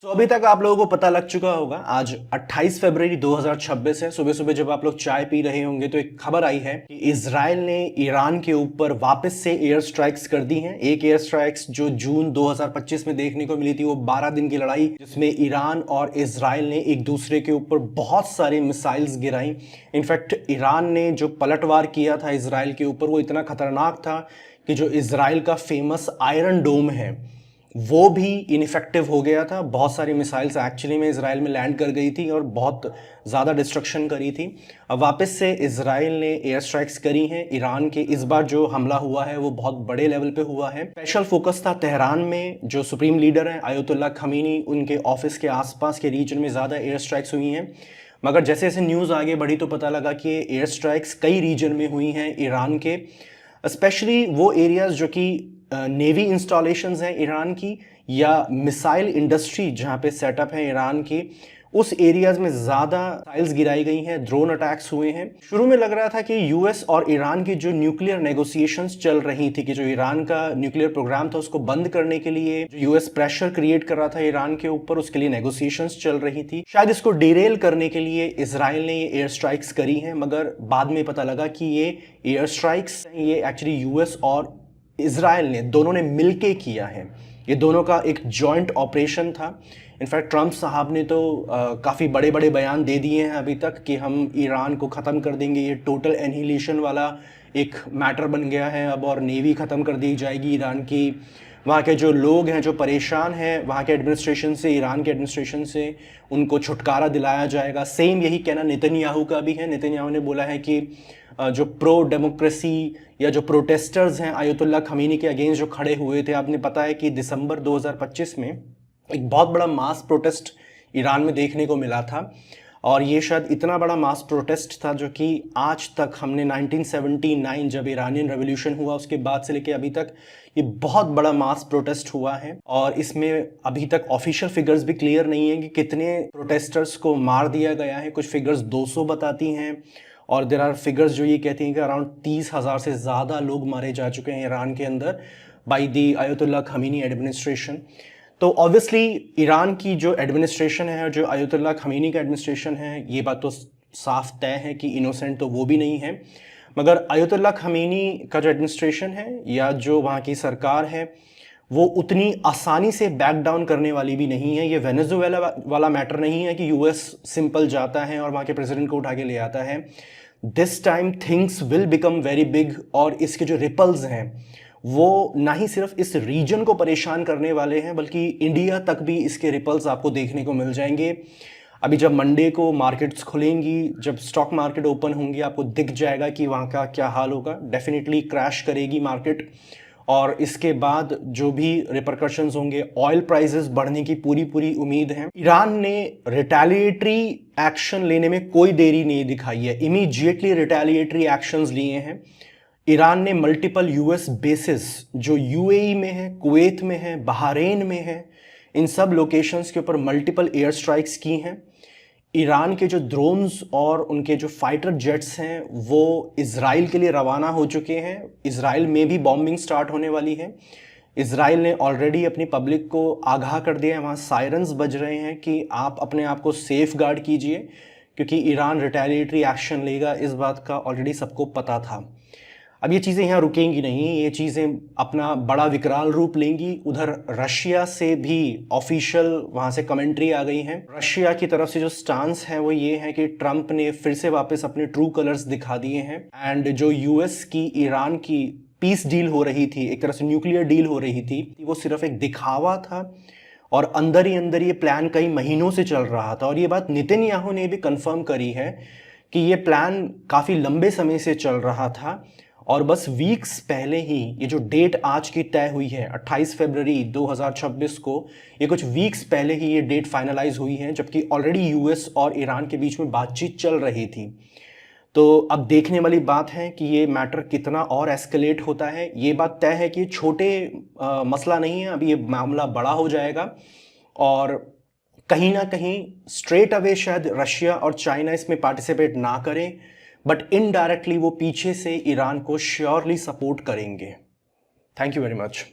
तो अभी तक आप लोगों को पता लग चुका होगा, आज 28 फरवरी 2026 है। सुबह सुबह जब आप लोग चाय पी रहे होंगे तो एक खबर आई है कि इजराइल ने ईरान के ऊपर वापस से एयर स्ट्राइक्स कर दी हैं। एक एयर स्ट्राइक्स जो जून 2025 में देखने को मिली थी, वो 12 दिन की लड़ाई जिसमें ईरान और इजराइल ने एक दूसरे के ऊपर बहुत सारी मिसाइल्स गिराई। इनफैक्ट ईरान ने जो पलटवार किया था इजराइल के ऊपर, वो इतना खतरनाक था कि जो इजराइल का फेमस आयरन डोम है वो भी इनफेक्टिव हो गया था। बहुत सारी मिसाइल्स एक्चुअली में इजराइल में लैंड कर गई थी और बहुत ज़्यादा डिस्ट्रक्शन करी थी। अब वापस से इजराइल ने एयर स्ट्राइक्स करी हैं ईरान के। इस बार जो हमला हुआ है वो बहुत बड़े लेवल पे हुआ है। स्पेशल फोकस था तेहरान में, जो सुप्रीम लीडर हैं आयतुल्ला खमीनी, उनके ऑफिस के आसपास के रीजन में ज़्यादा एयर स्ट्राइक्स हुई हैं। मगर जैसे जैसे न्यूज़ आगे बढ़ी तो पता लगा कि एयर स्ट्राइक्स कई रीजन में हुई हैं ईरान के, स्पेशली वो एरियाज जो कि नेवी इंस्टॉलेशंस हैं ईरान की या मिसाइल इंडस्ट्री जहाँ पे सेटअप है ईरान की, उस एरियाज में ज़्यादा मिसाइल्स गिराई गई हैं, ड्रोन अटैक्स हुए हैं। शुरू में लग रहा था कि यूएस और ईरान की जो न्यूक्लियर नेगोशिएशंस चल रही थी, कि जो ईरान का न्यूक्लियर प्रोग्राम था उसको बंद करने के लिए जो यूएस प्रेशर क्रिएट कर रहा था ईरान के ऊपर, उसके लिए नेगोशिएशंस चल रही थी। शायद इसको डिरेल करने के लिए इजराइल ने ये एयर स्ट्राइक्स करी हैं, मगर बाद में पता लगा कि ये एयर स्ट्राइक्स ये एक्चुअली यूएस और इजराइल ने दोनों ने मिलके किया है। ये दोनों का एक जॉइंट ऑपरेशन था। इनफैक्ट ट्रंप साहब ने तो काफ़ी बड़े बड़े बयान दे दिए हैं अभी तक कि हम ईरान को ख़त्म कर देंगे, ये टोटल एनिहिलेशन वाला एक मैटर बन गया है अब, और नेवी ख़त्म कर दी जाएगी ईरान की। वहाँ के जो लोग हैं जो परेशान हैं वहाँ के एडमिनिस्ट्रेशन से, ईरान के एडमिनिस्ट्रेशन से, उनको छुटकारा दिलाया जाएगा। सेम यही कहना नेतन्याहू का भी है। नेतन्याहू ने बोला है कि जो प्रो डेमोक्रेसी या जो प्रोटेस्टर्स हैं आयतुल्ला खमीनी के अगेंस्ट जो खड़े हुए थे, आपने पता है कि दिसंबर 2025 में एक बहुत बड़ा मास प्रोटेस्ट ईरान में देखने को मिला था, और ये शायद इतना बड़ा मास प्रोटेस्ट था जो कि आज तक हमने 1979 जब ईरानियन रेवोल्यूशन हुआ उसके बाद से लेके अभी तक ये बहुत बड़ा मास प्रोटेस्ट हुआ है। और इसमें अभी तक ऑफिशियल फिगर्स भी क्लियर नहीं है कि कितने प्रोटेस्टर्स को मार दिया गया है। कुछ फिगर्स 200 बताती हैं और देर आर फिगर्स जो ये कहती हैं कि अराउंड 30,000 से ज़्यादा लोग मारे जा चुके हैं ईरान के अंदर by the ayatollah Khomeini administration. तो ऑब्वियसली ईरान की जो एडमिनिस्ट्रेशन है, जो आयतुल्ला खमीनी का एडमिनिस्ट्रेशन है, ये बात तो साफ तय है कि इनोसेंट तो वो भी नहीं है। मगर आयतुल्ला खमीनी का जो एडमिनिस्ट्रेशन है या जो वहाँ की सरकार है वो उतनी आसानी से बैक डाउन करने वाली भी नहीं है। ये वेनेजुएला वाला मैटर नहीं है कि यूएस सिंपल जाता है और वहाँ के प्रेसिडेंट को उठा के ले आता है। This time things will become very big, और इसके जो रिपल्स हैं वो ना ही सिर्फ इस रीजन को परेशान करने वाले हैं बल्कि इंडिया तक भी इसके रिपल्स आपको देखने को मिल जाएंगे। अभी जब मंडे को मार्केट्स खुलेंगी, जब स्टॉक मार्केट ओपन होंगी, आपको दिख जाएगा कि वहाँ का क्या हाल होगा। डेफिनेटली क्रैश करेगी मार्केट, और इसके बाद जो भी रिपरकशंस होंगे, ऑयल प्राइसेस बढ़ने की पूरी पूरी उम्मीद है। ईरान ने रिटेलिएटरी एक्शन लेने में कोई देरी नहीं दिखाई है, इमीडिएटली रिटेलिएटरी एक्शंस लिए हैं। ईरान ने मल्टीपल यूएस बेसिस जो यूएई में है, कुवैत में है, बहरीन में है, इन सब लोकेशंस के ऊपर मल्टीपल एयर स्ट्राइक्स की हैं। ईरान के जो ड्रोन्स और उनके जो फाइटर जेट्स हैं वो इजराइल के लिए रवाना हो चुके हैं। इजराइल में भी बॉम्बिंग स्टार्ट होने वाली है। इजराइल ने ऑलरेडी अपनी पब्लिक को आगाह कर दिया है, वहाँ सायरन्स बज रहे हैं कि आप अपने आप को सेफ गार्ड कीजिए, क्योंकि ईरान रिटेलिएटरी एक्शन लेगा, इस बात का ऑलरेडी सबको पता था। अब ये चीज़ें यहाँ रुकेंगी नहीं, ये चीज़ें अपना बड़ा विकराल रूप लेंगी। उधर रशिया से भी ऑफिशियल वहाँ से कमेंट्री आ गई है। रशिया की तरफ से जो स्टांस है वो ये है कि ट्रंप ने फिर से वापस अपने ट्रू कलर्स दिखा दिए हैं, एंड जो यूएस की ईरान की पीस डील हो रही थी, एक तरह से न्यूक्लियर डील हो रही थी, वो सिर्फ एक दिखावा था और अंदर ही अंदर ये प्लान कई महीनों से चल रहा था। और ये बात नेतन्याहू ने भी कंफर्म करी है कि ये प्लान काफ़ी लंबे समय से चल रहा था, और बस वीक्स पहले ही ये जो डेट आज की तय हुई है 28 फरवरी 2026 को, ये कुछ वीक्स पहले ही ये डेट फाइनलाइज हुई है, जबकि ऑलरेडी यूएस और ईरान के बीच में बातचीत चल रही थी। तो अब देखने वाली बात है कि ये मैटर कितना और एस्केलेट होता है। ये बात तय है कि छोटे मसला नहीं है, अभी ये मामला बड़ा हो जाएगा, और कहीं ना कहीं स्ट्रेट अवे शायद रशिया और चाइना इसमें पार्टिसिपेट ना करें, बट इनडायरेक्टली वो पीछे से ईरान को श्योरली सपोर्ट करेंगे। Thank you very much.